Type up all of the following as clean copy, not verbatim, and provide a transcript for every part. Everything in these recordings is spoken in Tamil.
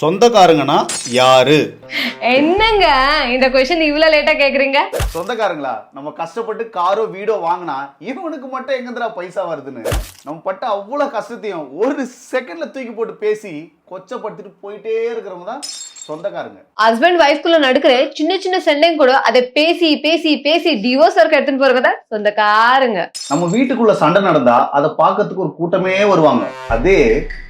சொந்தக்காரங்கன்னா யாரு? என்னங்க இந்த क्वेश्चन இவ்வளவு லேட்டா கேக்குறீங்க? சொந்தக்காரங்களா? நம்ம கஷ்டப்பட்டு காரோ வீடோ வாங்கினா இவனுக்கு மட்டும் எங்கடா பைசா வருதுன்னு நம்ம பட்ட அவ்வளவு கஷ்டத்தையும் ஒரு செகண்ட்ல தூக்கி போட்டு பேசி கொச்சப்படுத்திட்டு போயிட்டே இருக்கிறவங்க தான் சொந்தக்காரங்க. ஹஸ்பண்ட் வைஃப்குள்ள நடக்கிற சின்ன சின்ன சண்டையும் கூட அதை பேசி பேசி பேசி டிவோர்ஸ் வரைக்கும் எடுத்துட்டு போறதா சொந்தக்காரங்க. நம்ம வீட்டுக்குள்ள சண்டை நடந்தா அதை பார்க்கறதுக்கு ஒரு கூட்டமே வருவாங்க. அதே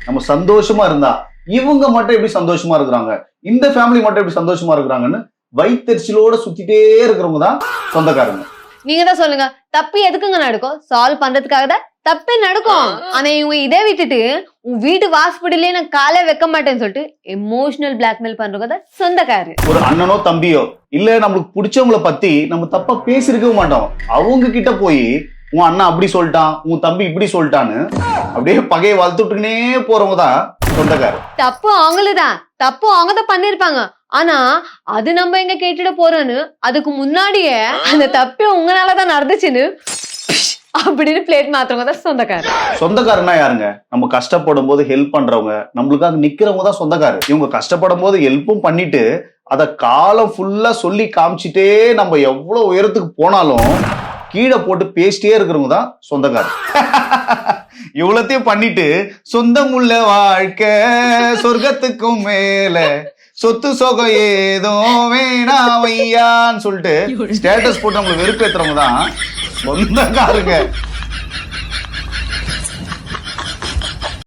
நம்ம சந்தோஷமா இருந்தா இவங்க மட்டும் எப்படி சந்தோஷமா இருக்கிறாங்க, இந்த ஃபேமிலி மட்டும் எப்படி சந்தோஷமா இருக்கிறாங்கன்னு வயித்தெரிச்சலோட சுத்திட்டே இருக்கிறவங்க தான் சொந்தக்காரங்க. நீங்க தான் சொல்லுங்க, தப்பு எதுக்குங்க நடக்கும்? சால்வ் பண்றதுக்காக தான் தப்பே நடக்கும். ஆனா இவங்க இதை விட்டுட்டு உன் வீட்டு வாசப்படியிலே நான் காலை வைக்க மாட்டேன்னு சொல்லிட்டு எமோஷனல் பிளாக்மெயில் பண்றவங்க தான் சொந்தக்காரு. ஒரு அண்ணனோ தம்பியோ இல்ல நம்மளுக்கு பிடிச்சவங்கள பத்தி நம்ம தப்பா பேசிருக்கவே மாட்டோம். அவங்க கிட்ட போய் உன் அண்ணன் அப்படி சொல்லிட்டான், உன் தம்பி இப்படி சொல்லிட்டான்னு அப்படியே பகையை வளர்த்துட்டுனே போறவங்க தான் சொந்தக்காரு. தப்பு அவங்களுதான், தப்பு அவங்க தான் பண்ணிருப்பாங்க. ஆனா அது நம்ம எங்க கேட்டுட போறோன்னு அதுக்கு முன்னாடியே அந்த தப்பே உங்களாலதான் நடந்துச்சுன்னு அப்படின்னு பிளேட் மாத்துறவங்க தான் சொந்தக்காரர். சொந்தக்காரனா யாருங்க? நம்ம கஷ்டப்படும் போது ஹெல்ப் பண்றவங்க, நம்மளுக்காக நிக்கிறவங்க தான் சொந்தக்காரு. இவங்க கஷ்டப்படும் போது ஹெல்ப்பும் பண்ணிட்டு அத காலம் ஃபுல்லா சொல்லி காமிச்சிட்டே நம்ம எவ்வளவு உயரத்துக்கு போனாலும் கீழே போட்டு பேசிட்டே இருக்கிறவங்க தான் சொந்தக்காரர். இவ்வளத்தையும் பண்ணிட்டு சொந்தம் உள்ள வாழ்க்கை சொர்க்கத்துக்கும் மேல சொத்து சொகம் ஏதோ வேணா வையான்னு சொல்லிட்டு ஸ்டேட்டஸ் போட்டு நம்மளை வெறுப்பேத்துறவங்க தான் சொந்தக்காரங்க.